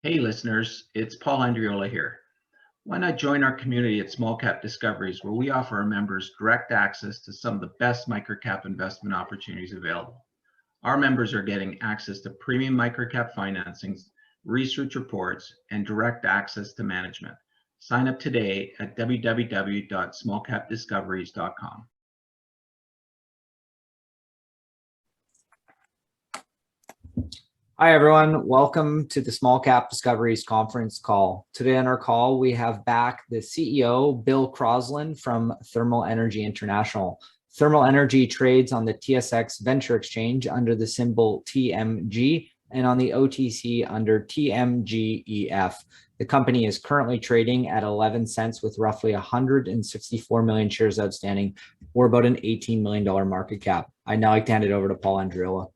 Hey listeners, it's Paul Andriola here. Why not join our community at Small Cap Discoveries, where we offer our members direct access to some of the best microcap investment opportunities available. Our members are getting access to premium microcap financings, research reports, and direct access to management. Sign up today at www.smallcapdiscoveries.com. Hi, everyone. Welcome to the Small Cap Discoveries conference call. Today on our call, we have back the CEO, Bill Crossland from Thermal Energy International. Thermal Energy trades on the TSX Venture Exchange under the symbol TMG and on the OTC under TMGEF. The company is currently trading at 11 cents with roughly 164 million shares outstanding, or about an $18 million market cap. I'd now like to hand it over to Paul Andriola.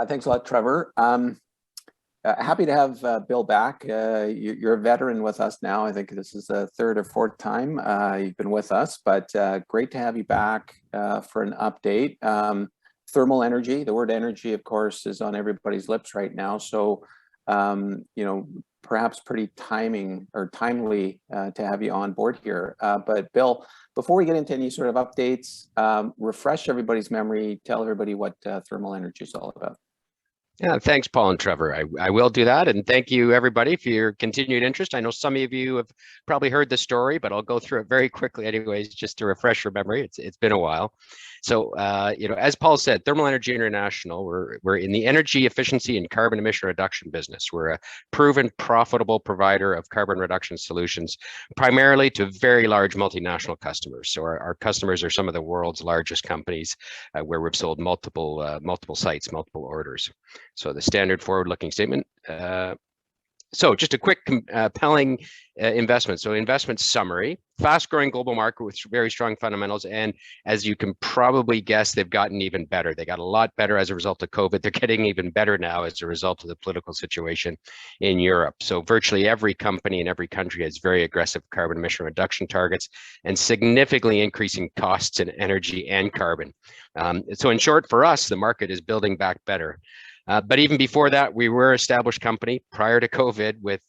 Thanks a lot, Trevor. Happy to have Bill back. You're a veteran with us now. I think this is the third or fourth time you've been with us, but great to have you back for an update. Thermal energy, the word energy, of course, is on everybody's lips right now. So, perhaps pretty timely to have you on board here. But Bill, before we get into any sort of updates, refresh everybody's memory, tell everybody what thermal energy is all about. Yeah, thanks, Paul and Trevor. I will do that. And thank you, everybody, for your continued interest. I know some of you have probably heard the story, but I'll go through it very quickly anyways, just to refresh your memory. It's been a while. So, as Paul said, Thermal Energy International, we're in the energy efficiency and carbon emission reduction business. We're a proven, profitable provider of carbon reduction solutions, primarily to very large multinational customers. So our customers are some of the world's largest companies, where we've sold multiple sites, multiple orders. So the standard forward-looking statement. So just a quick compelling investment. So investment summary, fast-growing global market with very strong fundamentals. And as you can probably guess, they've gotten even better. They got a lot better as a result of COVID. They're getting even better now as a result of the political situation in Europe. So virtually every company in every country has very aggressive carbon emission reduction targets and significantly increasing costs in energy and carbon. So in short, for us, the market is building back better. But even before that, we were an established company prior to COVID with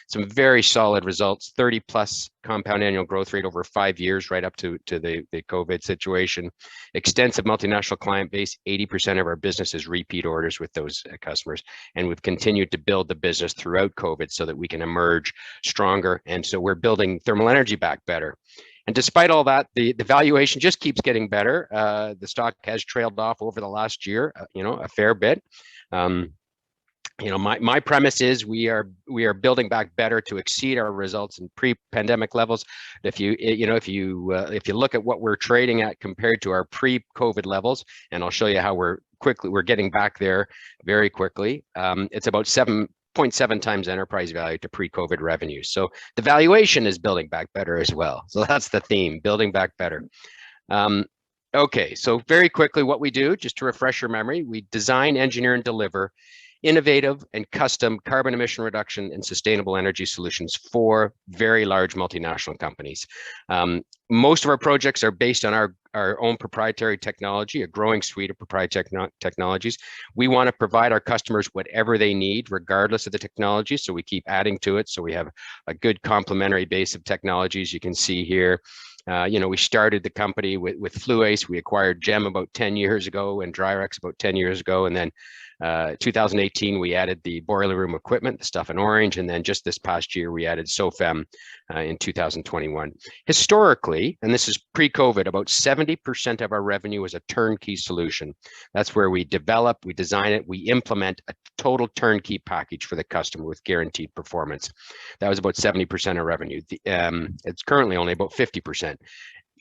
some very solid results, 30+ compound annual growth rate over 5 years, right up to the COVID situation. Extensive multinational client base, 80% of our business is repeat orders with those customers. And we've continued to build the business throughout COVID so that we can emerge stronger. And so we're building thermal energy back better. And despite all that, the valuation just keeps getting better. The stock has trailed off over the last year, a fair bit. My premise is we are building back better to exceed our results in pre-pandemic levels. If you look at what we're trading at compared to our pre-COVID levels, and I'll show you how we're getting back there very quickly. It's about 7.7 times enterprise value to pre-COVID revenues. So the valuation is building back better as well. So that's the theme, building back better. Okay, so very quickly what we do, just to refresh your memory, we design, engineer, and deliver innovative and custom carbon emission reduction and sustainable energy solutions for very large multinational companies. Most of our projects are based on our own proprietary technology, a growing suite of proprietary technologies. We want to provide our customers whatever they need, regardless of the technology. So we keep adding to it. So we have a good complementary base of technologies. You can see here. We started the company with FluAce. We acquired GEM about 10 years ago and Dryrex about 10 years ago. And then 2018, we added the boiler room equipment, the stuff in orange. And then just this past year, we added SOFEM in 2021. Historically, and this is pre-COVID, about 70% of our revenue was a turnkey solution. That's where we develop, we design it, we implement a total turnkey package for the customer with guaranteed performance. That was about 70% of revenue. It's currently only about 50%.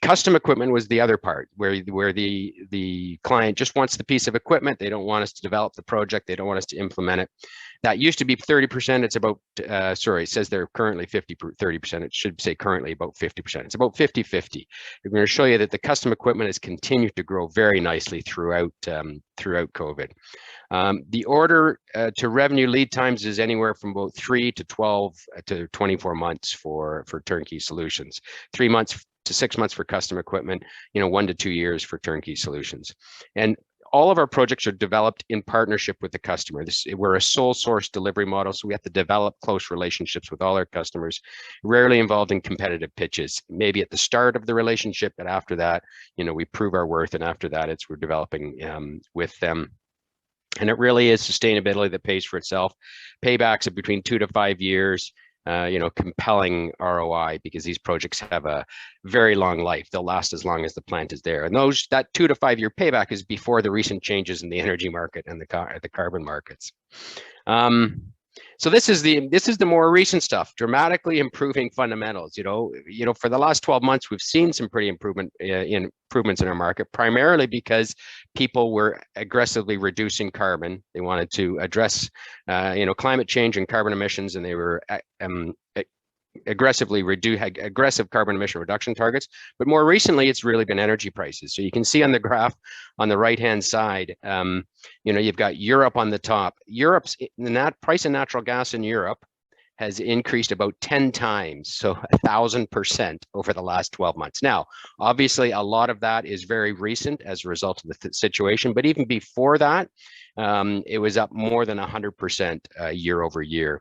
Custom equipment was the other part where the client just wants the piece of equipment. They don't want us to develop the project. They don't want us to implement it. That used to be 30%. It's about, it says they're currently 30%. It should say currently about 50%. It's about 50-50. We're going to show you that the custom equipment has continued to grow very nicely throughout COVID. The order to revenue lead times is anywhere from about 3 to 12 to 24 months for turnkey solutions. 3 months to 6 months for custom equipment, 1 to 2 years for turnkey solutions. And all of our projects are developed in partnership with the customer. We're a sole source delivery model, so we have to develop close relationships with all our customers, rarely involved in competitive pitches. Maybe at the start of the relationship, but after that, we prove our worth, and after that, we're developing with them. And it really is sustainability that pays for itself. Paybacks of between 2 to 5 years. Compelling ROI, because these projects have a very long life. They'll last as long as the plant is there. And that 2 to 5 year payback is before the recent changes in the energy market and the carbon markets. So this is the more recent stuff, dramatically improving fundamentals. For the last 12 months, we've seen some pretty improvements in our market, primarily because people were aggressively reducing carbon. They wanted to address, climate change and carbon emissions, and they were aggressive carbon emission reduction targets. But more recently, it's really been energy prices. So you can see on the graph on the right-hand side, you've got Europe on the top. Europe's price of natural gas in Europe has increased about 10 times, so 1,000% over the last 12 months. Now, obviously, a lot of that is very recent as a result of the situation, but even before that, it was up more than 100% year over year.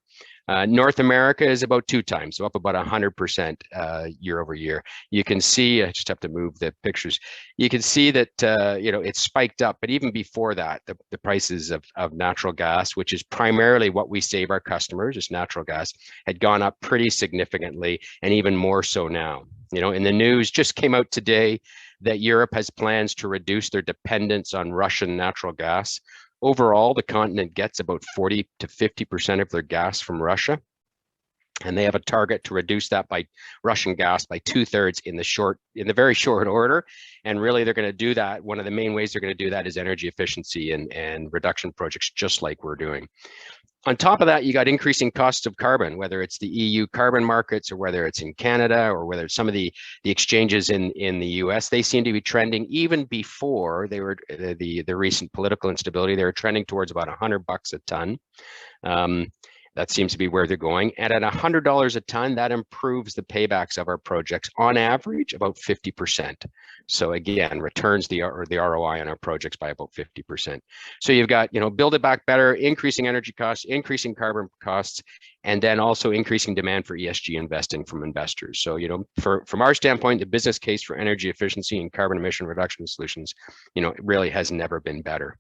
North America is about 2 times, so up about 100% year over year. You can see, I just have to move the pictures. You can see that, it's spiked up, but even before that, the prices of natural gas, which is primarily what we save our customers, is natural gas, had gone up pretty significantly, and even more so now. In the news just came out today that Europe has plans to reduce their dependence on Russian natural gas. Overall, the continent gets about 40 to 50% of their gas from Russia, and they have a target to reduce that by Russian gas by 2/3 in the very short order. And really, they're going to do that. One of the main ways they're going to do that is energy efficiency and reduction projects, just like we're doing. On top of that, you got increasing costs of carbon, whether it's the EU carbon markets or whether it's in Canada or whether it's some of the exchanges in the US. They seem to be trending, even before they were the recent political instability, they were trending towards about $100 a ton. That seems to be where they're going. And at $100 a ton, that improves the paybacks of our projects on average about 50%. So again, returns the ROI on our projects by about 50%. So you've got, build it back better, increasing energy costs, increasing carbon costs, and then also increasing demand for ESG investing from investors. So, from our standpoint, the business case for energy efficiency and carbon emission reduction solutions, it really has never been better.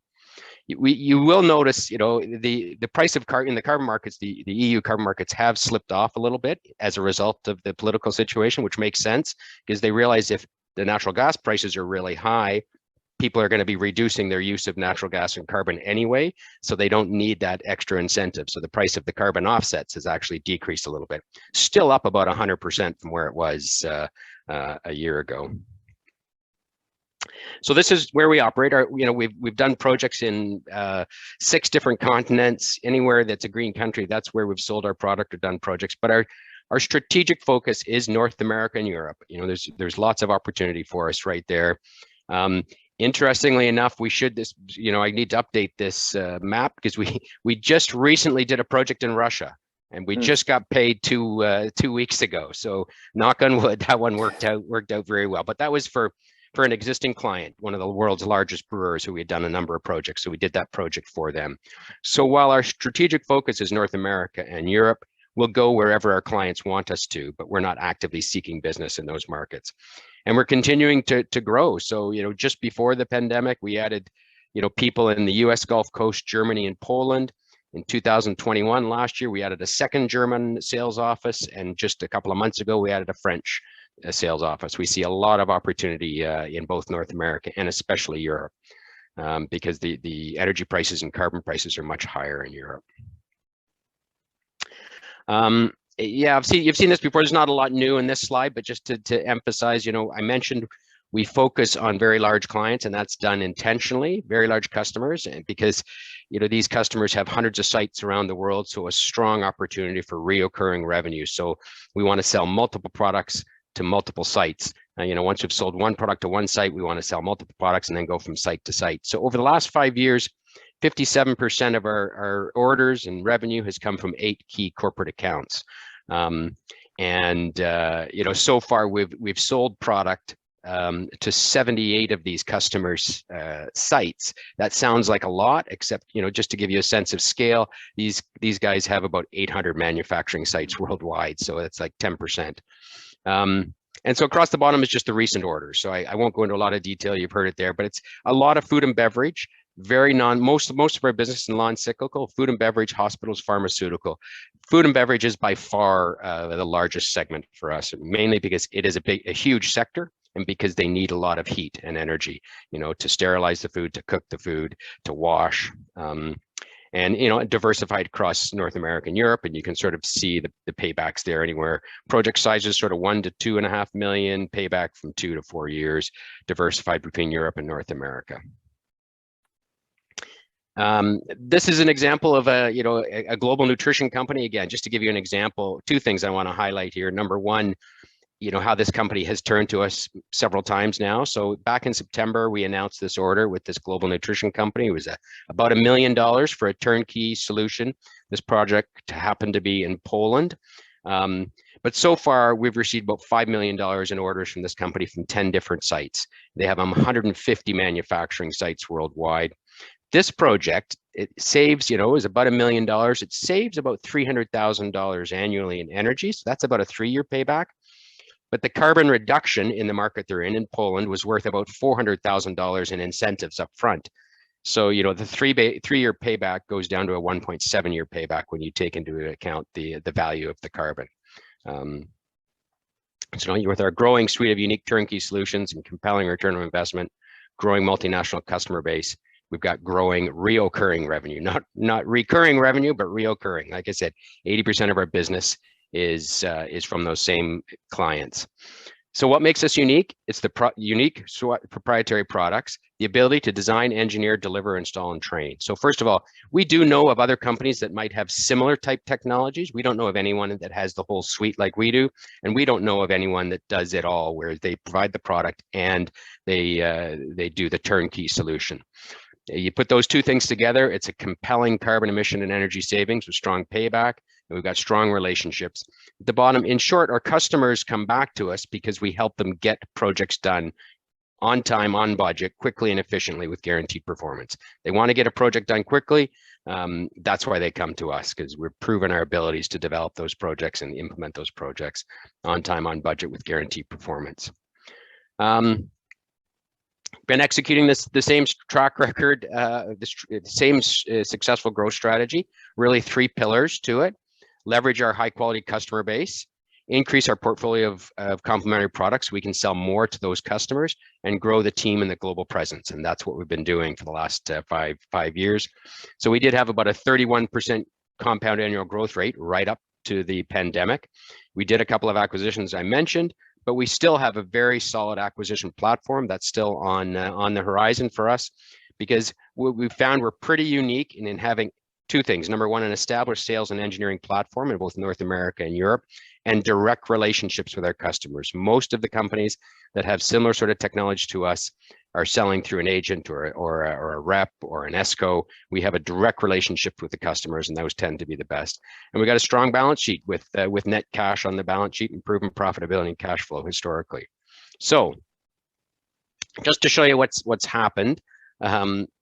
You will notice, the price of carbon in the carbon markets, the EU carbon markets have slipped off a little bit as a result of the political situation, which makes sense because they realize if the natural gas prices are really high, people are going to be reducing their use of natural gas and carbon anyway, so they don't need that extra incentive. So the price of the carbon offsets has actually decreased a little bit, still up about 100% from where it was a year ago. So this is where we operate. We've done projects in 6 different continents. Anywhere that's a green country, that's where we've sold our product or done projects. But our strategic focus is North America and Europe. There's lots of opportunity for us right there. Interestingly enough, I need to update this map because we just recently did a project in Russia. And we just got paid 2 weeks ago. So knock on wood, that one worked out very well. But that was for an existing client, one of the world's largest brewers who we had done a number of projects. So we did that project for them. So while our strategic focus is North America and Europe, we'll go wherever our clients want us to, but we're not actively seeking business in those markets. And we're continuing to grow. So, just before the pandemic, we added, people in the US Gulf Coast, Germany, and Poland. In 2021, last year, we added a second German sales office. And just a couple of months ago, we added a French sales office. We see a lot of opportunity in both North America and especially Europe because the energy prices and carbon prices are much higher in Europe. Yeah, you've seen this before. There's not a lot new in this slide, but just to emphasize, I mentioned we focus on very large clients, and that's done intentionally, very large customers, and because these customers have hundreds of sites around the world, so a strong opportunity for reoccurring revenue. So we want to sell multiple products to multiple sites. Once we've sold one product to one site, we want to sell multiple products and then go from site to site. So over the last 5 years, 57% of our orders and revenue has come from 8 key corporate accounts. So far we've sold product to 78 of these customers' sites. That sounds like a lot, except, you know, just to give you a sense of scale, these guys have about 800 manufacturing sites worldwide, so it's like 10%. And so across the bottom is just the recent orders. So I won't go into a lot of detail. You've heard it there, but it's a lot of food and beverage. Very most of our business is non-cyclical: food and beverage, hospitals, pharmaceutical. Food and beverage is by far the largest segment for us, mainly because it is a huge sector, and because they need a lot of heat and energy, you know, to sterilize the food, to cook the food, to wash. And, you know, diversified across North America and Europe, and you can sort of see the paybacks there anywhere. Project sizes sort of 1 to 2.5 million, payback from 2 to 4 years, diversified between Europe and North America. This is an example of a global nutrition company. Again, just to give you an example, two things I want to highlight here. Number one, you know, how this company has turned to us several times now. So back in September, we announced this order with this global nutrition company. It was about $1 million for a turnkey solution. This project happened to be in Poland. But so far, we've received about $5 million in orders from this company from 10 different sites. They have 150 manufacturing sites worldwide. This project, it saves, you know, is about $1 million. It saves about $300,000 annually in energy. So that's about a 3-year payback. But the carbon reduction in the market they're in Poland was worth about $400,000 in incentives up front. So, you know, the 3-year payback goes down to a 1.7-year payback when you take into account the value of the carbon. So with our growing suite of unique turnkey solutions and compelling return on investment, growing multinational customer base, we've got growing reoccurring revenue, not recurring revenue, but reoccurring. Like I said, 80% of our business is from those same clients. So what makes us unique? It's the unique proprietary products, the ability to design, engineer, deliver, install, and train. So first of all, we do know of other companies that might have similar type technologies. We don't know of anyone that has the whole suite like we do, and we don't know of anyone that does it all, where they provide the product and they do the turnkey solution. You put those two things together, it's a compelling carbon emission and energy savings with strong payback, and we've got strong relationships. At the bottom, in short, our customers come back to us because we help them get projects done on time, on budget, quickly and efficiently with guaranteed performance. They want to get a project done quickly. That's why they come to us, because we've proven our abilities to develop those projects and implement those projects on time, on budget with guaranteed performance. Been executing the same track record, the same successful growth strategy, really 3 pillars to it: leverage our high quality customer base, increase our portfolio of complementary products we can sell more to those customers, and grow the team and the global presence. And that's what we've been doing for the last five years. So we did have about a 31% compound annual growth rate right up to the pandemic. We did a couple of acquisitions I mentioned, but we still have a very solid acquisition platform that's still on the horizon for us, because what we've found, we're pretty unique in having 2 things. Number one, an established sales and engineering platform in both North America and Europe, and direct relationships with our customers. Most of the companies that have similar sort of technology to us are selling through an agent or a rep or an ESCO. We have a direct relationship with the customers, and those tend to be the best. And we got a strong balance sheet with net cash on the balance sheet and proven profitability and cash flow historically. So just to show you what's happened,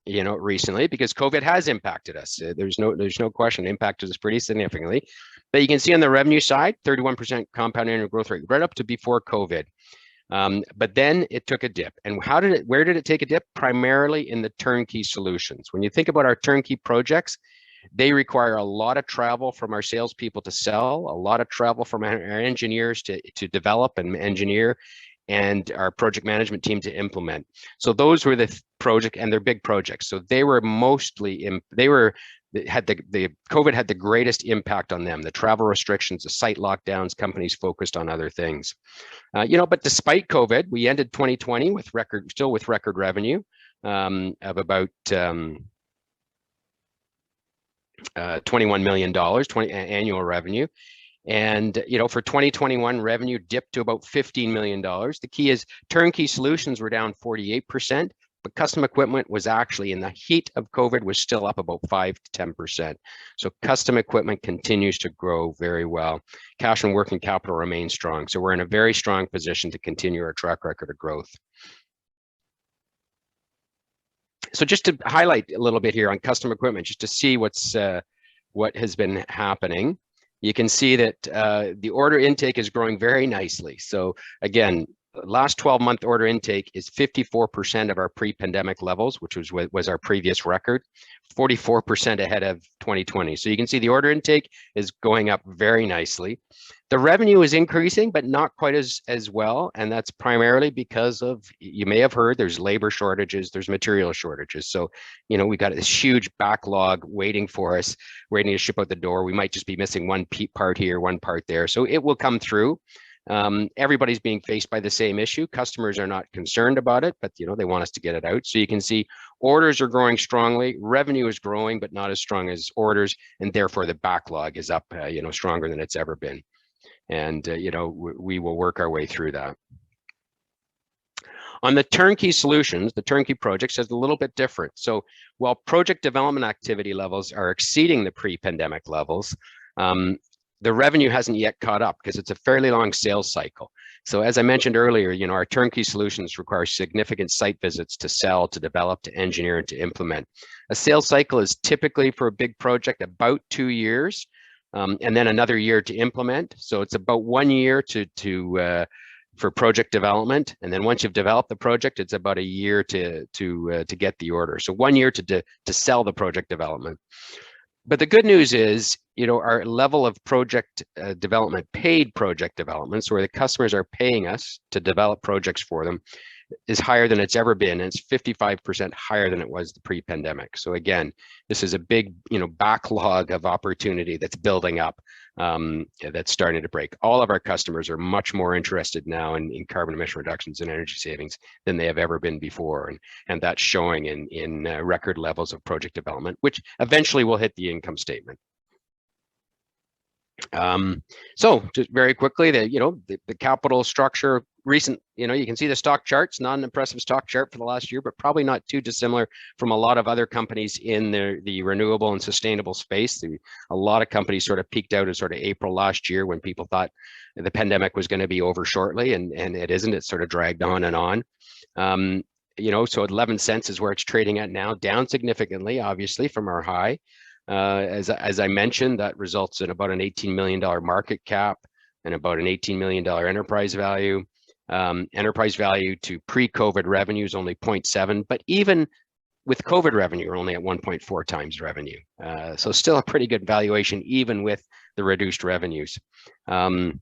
you know, recently, because COVID has impacted us. There's no question, impacted us pretty significantly. But you can see on the revenue side, 31% compound annual growth rate, right up to before COVID. But then it took a dip. And where did it take a dip? Primarily in the turnkey solutions. When you think about our turnkey projects, they require a lot of travel from our salespeople to sell, a lot of travel from our engineers to develop and engineer, and our project management team to implement. So those were the project, and they're big projects. So they were mostly the COVID had the greatest impact on them. The travel restrictions, the site lockdowns, companies focused on other things. You know, but despite COVID, we ended 2020 with record revenue of about $21 million annual revenue. And, you know, for 2021, revenue dipped to about $15 million. The key is turnkey solutions were down 48%. but custom equipment was actually, in the heat of COVID, was still up about 5 to 10%. So custom equipment continues to grow very well. Cash and working capital remain strong. So we're in a very strong position to continue our track record of growth. So just to highlight a little bit here on custom equipment, just to see what has been happening, you can see that the order intake is growing very nicely. So again, last 12-month order intake is 54% of our pre-pandemic levels, which was our previous record, 44% ahead of 2020. So you can see the order intake is going up very nicely. The revenue is increasing, but not quite as well. And that's primarily because of, you may have heard, there's labor shortages, there's material shortages. So, you know, we got this huge backlog waiting for us, waiting to ship out the door. We might just be missing one part here, one part there. So it will come through. Everybody's being faced by the same issue. Customers are not concerned about it, but you know, they want us to get it out. So you can see orders are growing strongly, revenue is growing, but not as strong as orders, and therefore the backlog is up, you know, stronger than it's ever been. And you know, we will work our way through that. On the Turnkey Solutions, the Turnkey projects is a little bit different. So while project development activity levels are exceeding the pre-pandemic levels, the revenue hasn't yet caught up because it's a fairly long sales cycle. So as I mentioned earlier, you know, our Turnkey Solutions require significant site visits to sell, to develop, to engineer, and to implement. A sales cycle is typically, for a big project, about 2 years, and then another year to implement. So it's about 1 year for project development, and then once you've developed the project, it's about a year to get the order. So 1 year to sell the project development. But the good news is, you know, our level of project development, paid project developments, where the customers are paying us to develop projects for them, is higher than it's ever been. And it's 55% higher than it was the pre-pandemic. So again, this is a big, you know, backlog of opportunity that's building up, that's starting to break. All of our customers are much more interested now in carbon emission reductions and energy savings than they have ever been before. And that's showing in record levels of project development, which eventually will hit the income statement. So just very quickly, the capital structure, recent, you know, you can see the stock charts, not an impressive stock chart for the last year, but probably not too dissimilar from a lot of other companies in the renewable and sustainable space. A lot of companies sort of peaked out in sort of April last year when people thought the pandemic was going to be over shortly, and it isn't. It's sort of dragged on and on. You know, so 11 cents is where it's trading at now, down significantly, obviously, from our high. As I mentioned, that results in about an $18 million market cap and about an $18 million enterprise value. Enterprise value to pre-COVID revenue is only 0.7, but even with COVID revenue, we're only at 1.4 times revenue. So still a pretty good valuation, even with the reduced revenues. You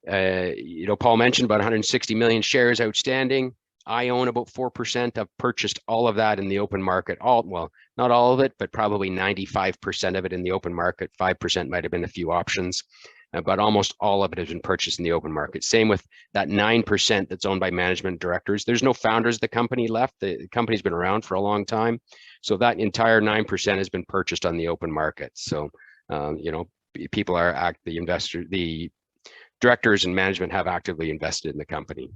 know, Paul mentioned about 160 million shares outstanding. I own about 4%. I've purchased all of that in the open market. Well, not all of it, but probably 95% of it in the open market. 5% might have been a few options, but almost all of it has been purchased in the open market. Same with that 9% that's owned by management directors. There's no founders of the company left. The company's been around for a long time. So that entire 9% has been purchased on the open market. So, you know, people are the directors and management have actively invested in the company.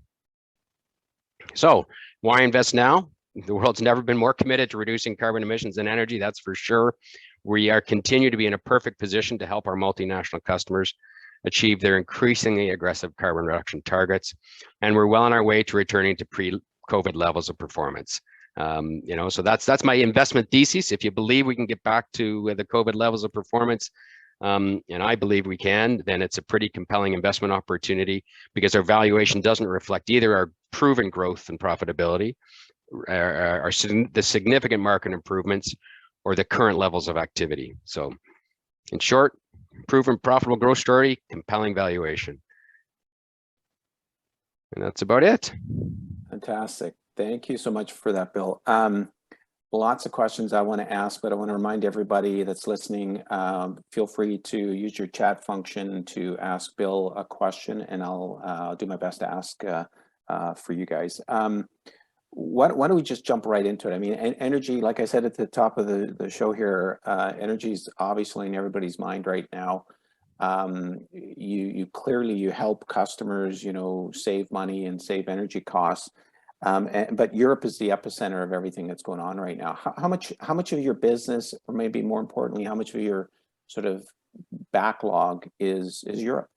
So why invest now? The world's never been more committed to reducing carbon emissions and energy, that's for sure. We continue to be in a perfect position to help our multinational customers achieve their increasingly aggressive carbon reduction targets. And we're well on our way to returning to pre-COVID levels of performance. You know, so that's my investment thesis. If you believe we can get back to the COVID levels of performance, and I believe we can, then it's a pretty compelling investment opportunity, because our valuation doesn't reflect either our proven growth and profitability, the significant market improvements, or the current levels of activity. So in short, proven profitable growth story, compelling valuation. And that's about it. Fantastic. Thank you so much for that, Bill. Lots of questions I want to ask, but I want to remind everybody that's listening, feel free to use your chat function to ask Bill a question, and I'll do my best to ask for you guys. Why don't we just jump right into it? I mean, energy, like I said at the top of the show here, energy is obviously in everybody's mind right now. You clearly help customers, you know, save money and save energy costs. But Europe is the epicenter of everything that's going on right now. How much of your business, or maybe more importantly, how much of your sort of backlog is Europe?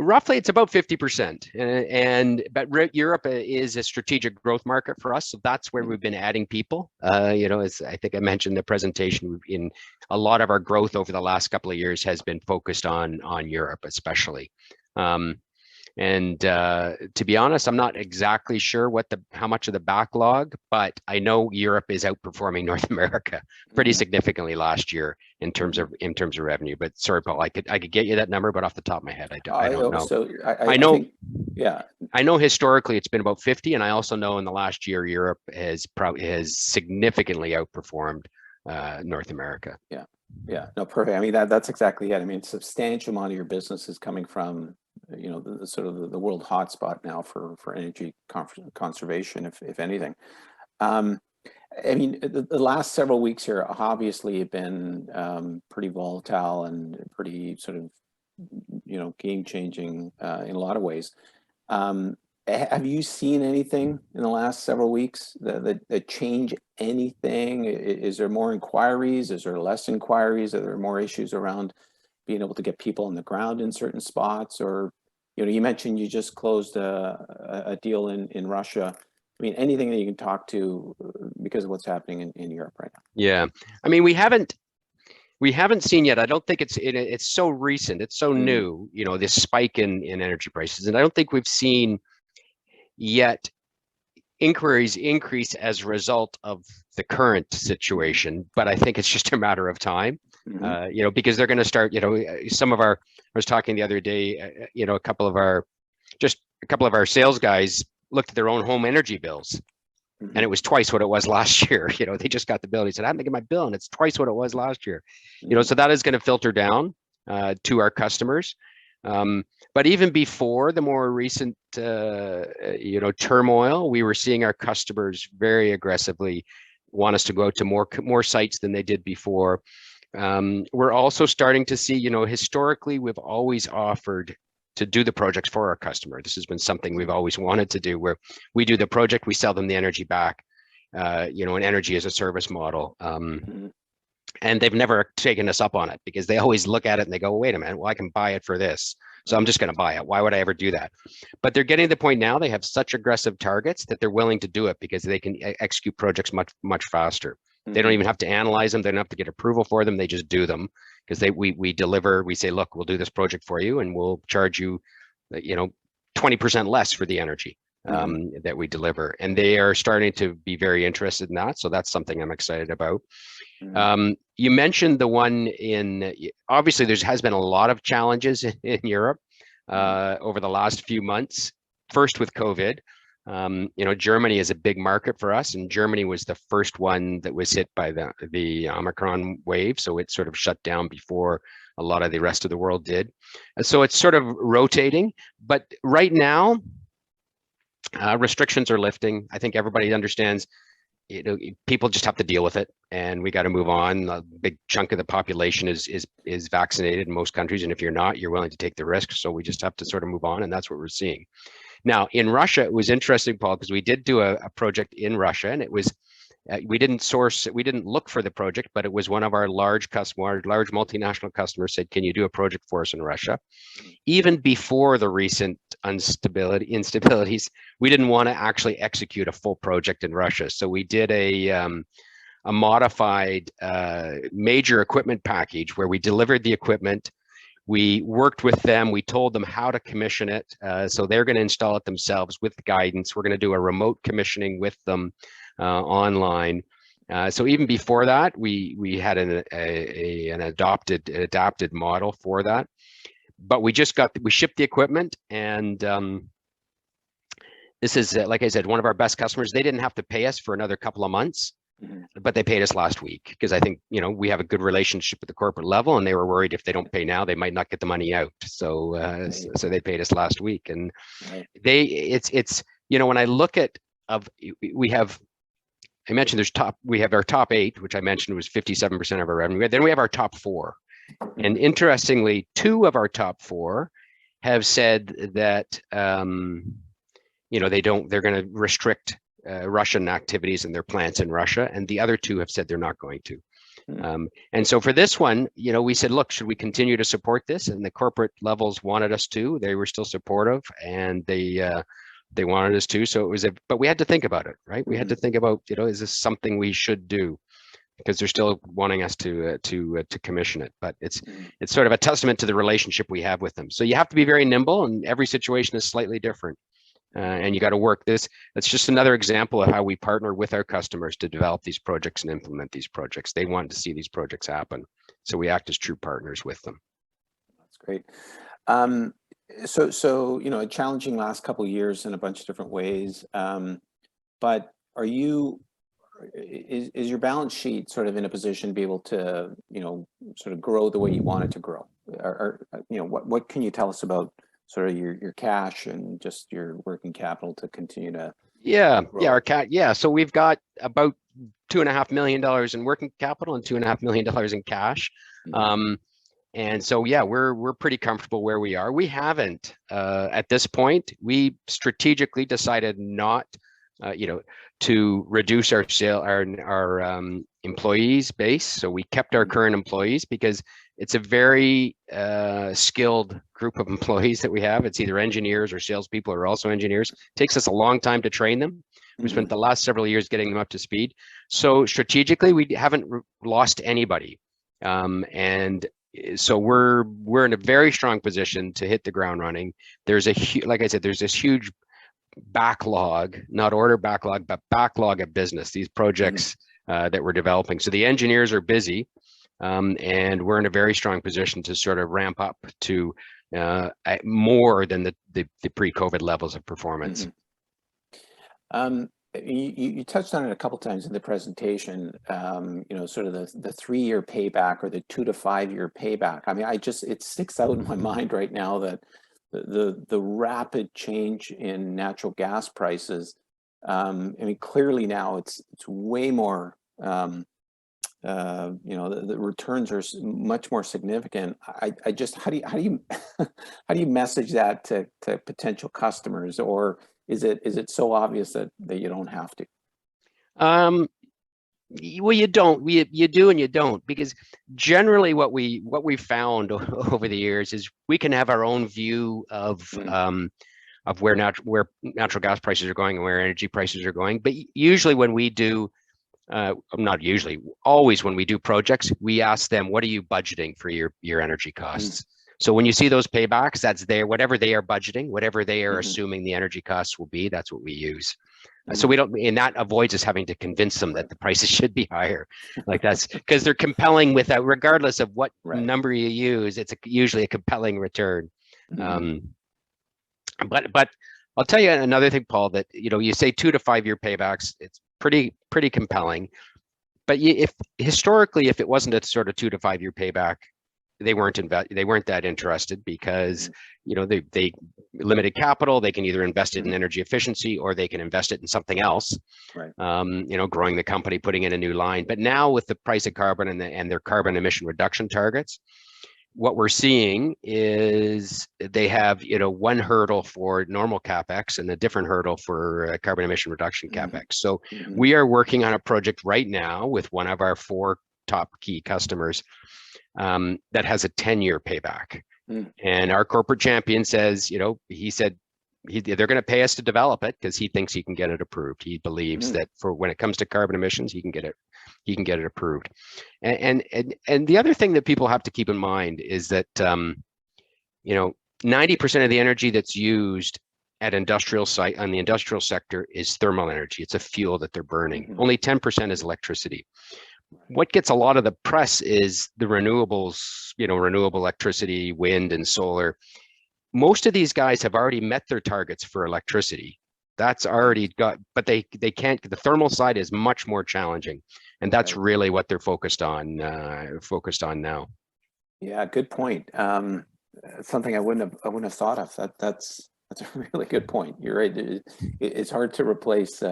Roughly, it's about 50%, but Europe is a strategic growth market for us, so that's where we've been adding people. As I think I mentioned in the presentation, in a lot of our growth over the last couple of years has been focused on Europe, especially. To be honest, I'm not exactly sure how much of the backlog, but I know Europe is outperforming North America pretty significantly last year in terms of revenue. But sorry, Paul, I could get you that number, but off the top of my head, I don't know. So I know. Think, yeah. I know historically it's been about 50, and I also know in the last year Europe has significantly outperformed North America. Yeah. No, perfect. I mean that's exactly it. I mean, a substantial amount of your business is coming from the sort of the world hotspot now for energy conservation, if anything. I mean, the last several weeks here obviously have been pretty volatile and pretty sort of game changing in a lot of ways. Have you seen anything in the last several weeks that change anything? Is there more inquiries? Is there less inquiries? Are there more issues around being able to get people on the ground in certain spots? Or, you mentioned you just closed a deal in Russia. I mean, anything that you can talk to because of what's happening in Europe right now? Yeah, I mean, we haven't seen yet. I don't think it's so recent. It's so new, this spike in energy prices, and I don't think we've seen yet inquiries increase as a result of the current situation. But I think it's just a matter of time. Because they're going to start, I was talking the other day, a couple of our sales guys looked at their own home energy bills, and it was twice what it was last year. They just got the bill. He said, I'm making my bill and it's twice what it was last year. So that is going to filter down to our customers. But even before the more recent, turmoil, we were seeing our customers very aggressively want us to go out to more sites than they did before. We're also starting to see, historically, we've always offered to do the projects for our customer. This has been something we've always wanted to do, where we do the project, we sell them the energy back, an energy as a service model. And they've never taken us up on it because they always look at it and they go, wait a minute, well, I can buy it for this. So I'm just going to buy it. Why would I ever do that? But they're getting to the point now, they have such aggressive targets that they're willing to do it because they can execute projects much, much faster. They don't even have to analyze them. They don't have to get approval for them. They just do them because we deliver. We say, look, we'll do this project for you, and we'll charge you, 20% less for the energy that we deliver. And they are starting to be very interested in that. So that's something I'm excited about. You mentioned the one obviously there has been a lot of challenges in Europe over the last few months. First with COVID. Germany is a big market for us, and Germany was the first one that was hit by the Omicron wave. So it sort of shut down before a lot of the rest of the world did. And so it's sort of rotating, but right now, restrictions are lifting. I think everybody understands, people just have to deal with it, and we got to move on. A big chunk of the population is vaccinated in most countries, and if you're not, you're willing to take the risk. So we just have to sort of move on, and that's what we're seeing. Now, in Russia, it was interesting, Paul, because we did do a project in Russia, and it was, we didn't look for the project, but it was one of our large multinational customers said, can you do a project for us in Russia? Even before the recent instabilities, we didn't want to actually execute a full project in Russia. So we did a modified major equipment package where we delivered the equipment. We worked with them. We told them how to commission it. So they're going to install it themselves with guidance. We're going to do a remote commissioning with them online. So even before that, we had an adapted model for that. But we shipped the equipment, and this is, like I said, one of our best customers. They didn't have to pay us for another couple of months. But they paid us last week because I think, we have a good relationship at the corporate level, and they were worried if they don't pay now, they might not get the money out. So so they paid us last week, and it's when I look at I mentioned we have our top 8, which I mentioned was 57% of our revenue. Then we have our top 4, and interestingly, 2 of our top 4 have said that they're going to restrict Russian activities in their plants in Russia, and the other two have said they're not going to. And so for this one, we said, look, should we continue to support this? And the corporate levels wanted us to. They were still supportive, and they wanted us to. So it was but we had to think about it, right? We had to think about, is this something we should do? Because they're still wanting us to commission it. But it's sort of a testament to the relationship we have with them. So you have to be very nimble, and every situation is slightly different. And you got to work this. That's just another example of how we partner with our customers to develop these projects and implement these projects. They want to see these projects happen. So we act as true partners with them. That's great. So a challenging last couple of years in a bunch of different ways. But is your balance sheet sort of in a position to be able to, sort of grow the way you want it to grow? Or what can you tell us about sort of your cash and just your working capital to continue to grow? So we've got about $2.5 million in working capital and $2.5 million in cash. And so we're pretty comfortable where we are. We haven't at this point. We strategically decided not to reduce our employees base. So we kept our current employees because it's a very skilled group of employees that we have. It's either engineers or salespeople or also engineers. It takes us a long time to train them. We spent the last several years getting them up to speed. So strategically, we haven't lost anybody. And so we're in a very strong position to hit the ground running. There's like I said, there's this huge backlog, not order backlog, but backlog of business, these projects that we're developing. So the engineers are busy, and we're in a very strong position to sort of ramp up to more than the pre-COVID levels of performance. You touched on it a couple times in the presentation, sort of the 3-year payback or the 2 to 5 year payback. I mean, it sticks out in my mind right now that the rapid change in natural gas prices. I mean, clearly now it's way more. The returns are much more significant. I just how do you how do you message that to potential customers, or is it so obvious that you don't have to? Well, you don't. You do and you don't, because generally what we found over the years is we can have our own view of where natural gas prices are going and where energy prices are going. But usually when we do, not usually, always when we do projects, we ask them, what are you budgeting for your energy costs? So when you see those paybacks, that's whatever they are budgeting, whatever they are assuming the energy costs will be, that's what we use. So we don't, and that avoids us having to convince them that the prices should be higher. Like that's because they're compelling without, regardless of what number you use, it's usually a compelling return. But I'll tell you another thing, Paul, that, you say 2 to 5 year paybacks, it's pretty compelling. But if historically, if it wasn't a sort of 2 to 5 year payback, they weren't that interested, because they limited capital. They can either invest it in energy efficiency, or they can invest it in something else, growing the company, putting in a new line. But now with the price of carbon and their carbon emission reduction targets, what we're seeing is they have one hurdle for normal capex and a different hurdle for carbon emission reduction capex. So we are working on a project right now with one of our 4 top key customers that has a 10-year payback. And our corporate champion says, he said they're going to pay us to develop it because he thinks he can get it approved. He believes that for when it comes to carbon emissions, he can get it approved. And the other thing that people have to keep in mind is that 90% of the energy that's used at industrial site on the industrial sector is thermal energy. It's a fuel that they're burning. Only 10% is electricity. What gets a lot of the press is the renewables, renewable electricity, wind and solar. Most of these guys have already met their targets for electricity. That's already got, but they can't, the thermal side is much more challenging. And that's really what they're focused on now. Yeah, good point. Something I wouldn't have thought of. That's a really good point. You're right. It's hard to replace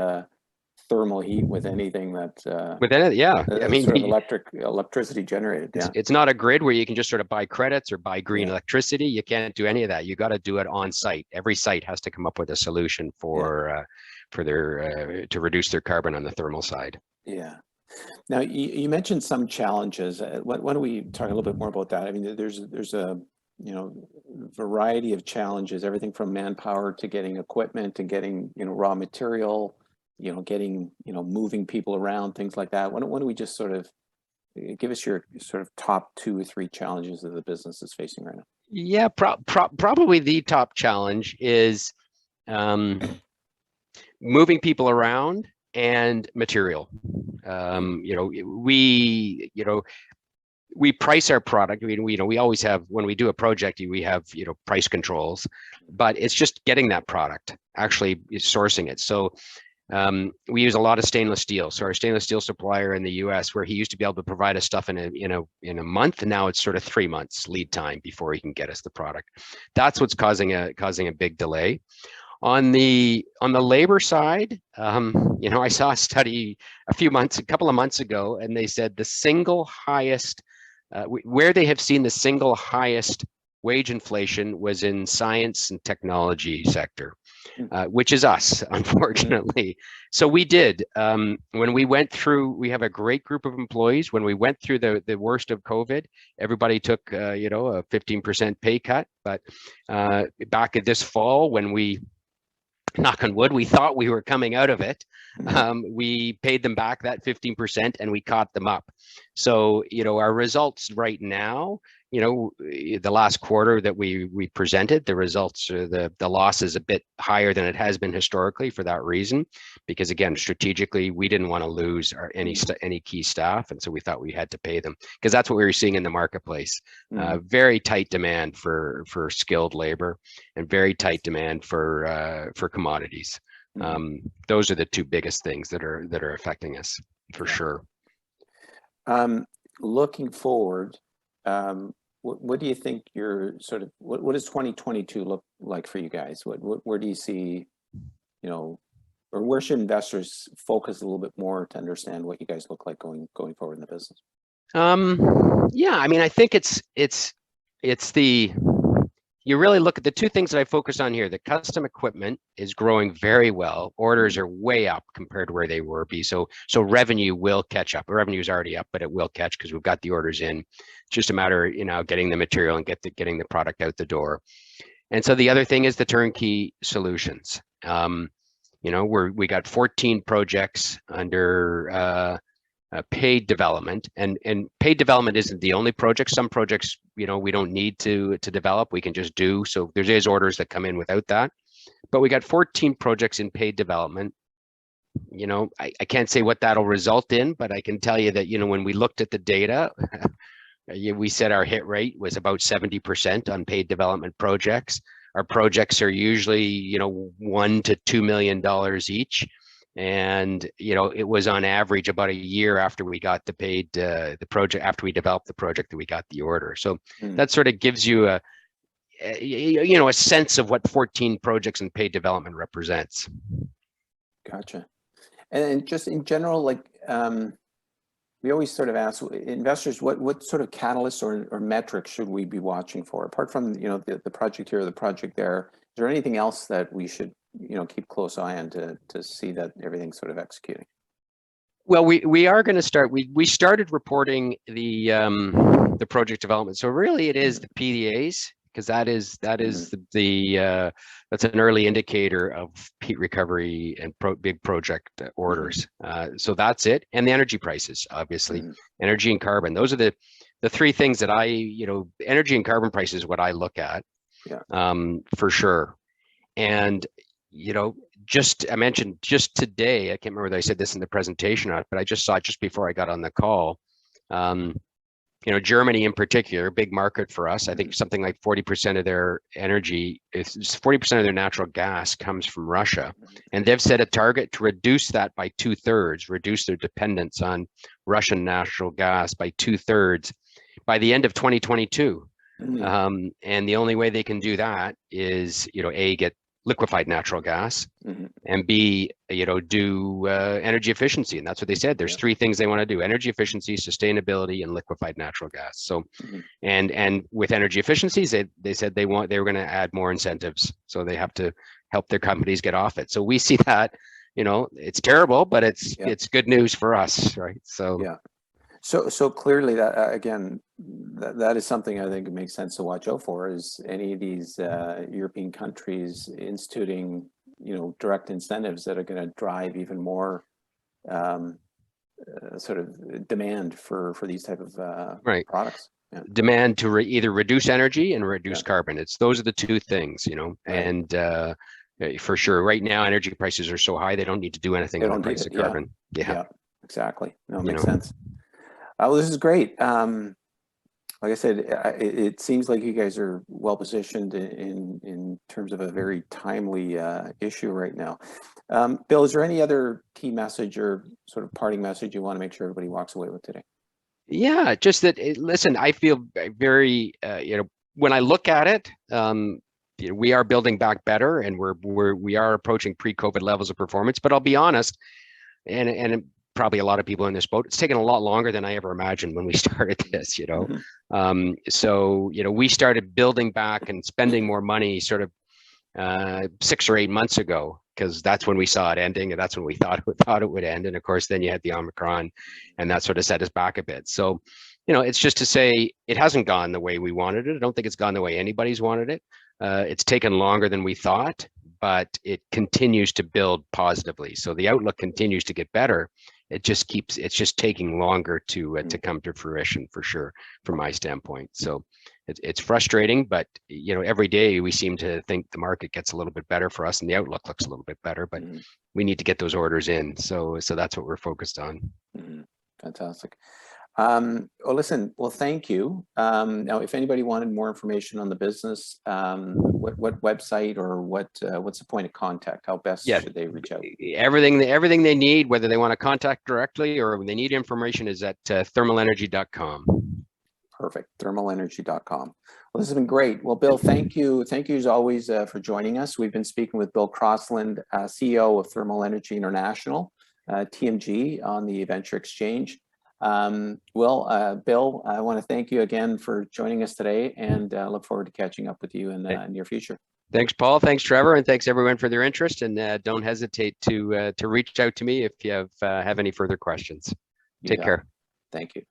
thermal heat with anything that Within it, yeah. I mean, sort of electricity generated. Yeah. It's not a grid where you can just sort of buy credits or buy green Yeah. electricity. You can't do any of that. You got to do it on site. Every site has to come up with a solution for their to reduce their carbon on the thermal side. Yeah. Now you mentioned some challenges. Why don't we talk a little bit more about that? I mean, there's a variety of challenges, everything from manpower to getting equipment to getting raw material, getting moving people around, things like that. Why don't we just sort of give us your sort of top 2 or 3 challenges that the business is facing right now? Yeah, probably the top challenge is moving people around and material. We price our product. I mean, we always have, when we do a project, we have price controls, but it's just getting that product, actually sourcing it. So we use a lot of stainless steel. So our stainless steel supplier in the US, where he used to be able to provide us stuff in a month, now it's sort of 3 months lead time before he can get us the product. That's what's causing a big delay. On the labor side, I saw a study a couple of months ago, and they said the single highest, where they have seen the single highest wage inflation was in science and technology sector, which is us, unfortunately. So we did, when we went through, we have a great group of employees. When we went through the worst of COVID, everybody took, a 15% pay cut. But back at this fall, when we, knock on wood, we thought we were coming out of it, we paid them back that 15% and we caught them up. So, our results right now, the last quarter that we presented, the results, the loss is a bit higher than it has been historically for that reason, because again, strategically, we didn't want to lose any key staff. And so we thought we had to pay them, because that's what we were seeing in the marketplace. Very tight demand for skilled labor and very tight demand for commodities. Those are the 2 biggest things that are affecting us for sure. Looking forward, what do you think your sort of, what does 2022 look like for you guys? Where do you see, or where should investors focus a little bit more to understand what you guys look like going forward in the business? Yeah, I mean, I think it's you really look at the 2 things that I focus on here. The custom equipment is growing very well. Orders are way up compared to where they were. So revenue will catch up. Revenue is already up, but it will catch because we've got the orders in. It's just a matter of, getting the material and getting the product out the door. And so the other thing is the turnkey solutions. We got 14 projects under paid development, and paid development isn't the only project. Some projects, we don't need to develop, we can just do. So there's orders that come in without that, but we got 14 projects in paid development. I can't say what that'll result in, but I can tell you that, when we looked at the data, we said our hit rate was about 70% on paid development projects. Our projects are usually, $1 to $2 million each. And, it was on average about a year after we got the project, after we developed the project, that we got the order. So that sort of gives you a sense of what 14 projects in paid development represents. Gotcha. And just in general, we always sort of ask investors, what sort of catalysts or metrics should we be watching for? Apart from, the project here or the project there, is there anything else that we should keep close eye on to see that everything's sort of executing? Well, we are going to start. We started reporting the project development. So really, it is the PDAs, because that is that's an early indicator of heat recovery and big project orders. So that's it, and the energy prices, obviously, energy and carbon. Those are the 3 things that energy and carbon prices is what I look at, for sure. And I mentioned just today, I can't remember whether I said this in the presentation or not, but I just saw it just before I got on the call. Germany in particular, big market for us. I think something like 40% of their energy, 40% of their natural gas comes from Russia. And they've set a target to reduce that by 2/3, reduce their dependence on Russian natural gas by 2/3 by the end of 2022. And the only way they can do that is, get liquefied natural gas, Mhm. and B, do energy efficiency. And that's what they said. There's three things they want to do: energy efficiency, sustainability, and liquefied natural gas. So, Mhm. and with energy efficiencies, they said they were going to add more incentives. So they have to help their companies get off it. So we see that, it's terrible, but it's good news for us, right? So yeah. So clearly that again, that is something I think it makes sense to watch out for, is any of these European countries instituting, direct incentives that are going to drive even more sort of demand for these type of right. products. Yeah. Demand to either reduce energy and reduce carbon. Those are the two things, Right. and for sure, right now energy prices are so high they don't need to do anything on the price of carbon. Yeah, exactly. No, it You makes know. sense. Well, this is great. Like I said, it seems like you guys are well positioned in terms of a very timely issue right now. Bill, is there any other key message or sort of parting message you want to make sure everybody walks away with today? Yeah, just that. Listen, I feel very, when I look at it, we are building back better, and we are approaching pre-COVID levels of performance. But I'll be honest, and probably a lot of people in this boat, it's taken a lot longer than I ever imagined when we started this. Mm-hmm. So we started building back and spending more money sort of 6 or 8 months ago, because that's when we saw it ending, and that's when we thought it would end. And of course, then you had the Omicron, and that sort of set us back a bit. So, it's just to say it hasn't gone the way we wanted it. I don't think it's gone the way anybody's wanted it. It's taken longer than we thought, but it continues to build positively. So the outlook continues to get better. It's just taking longer to come to fruition, for sure, from my standpoint. So it's frustrating, but every day we seem to think the market gets a little bit better for us, and the outlook looks a little bit better. But we need to get those orders in. So that's what we're focused on. Fantastic. Well, thank you. Now, if anybody wanted more information on the business, what website or what's the point of contact? How best should they reach out? Everything they need, whether they want to contact directly or when they need information, is at thermalenergy.com. Perfect. Thermalenergy.com. Well, this has been great. Well, Bill, thank you. Thank you as always for joining us. We've been speaking with Bill Crossland, CEO of Thermal Energy International, TMG, on the Venture Exchange. Bill, I want to thank you again for joining us today, and look forward to catching up with you in the near future. Thanks, Paul. Thanks, Trevor, and thanks everyone for their interest. And don't hesitate to reach out to me if you have any further questions. Take care. Thank you.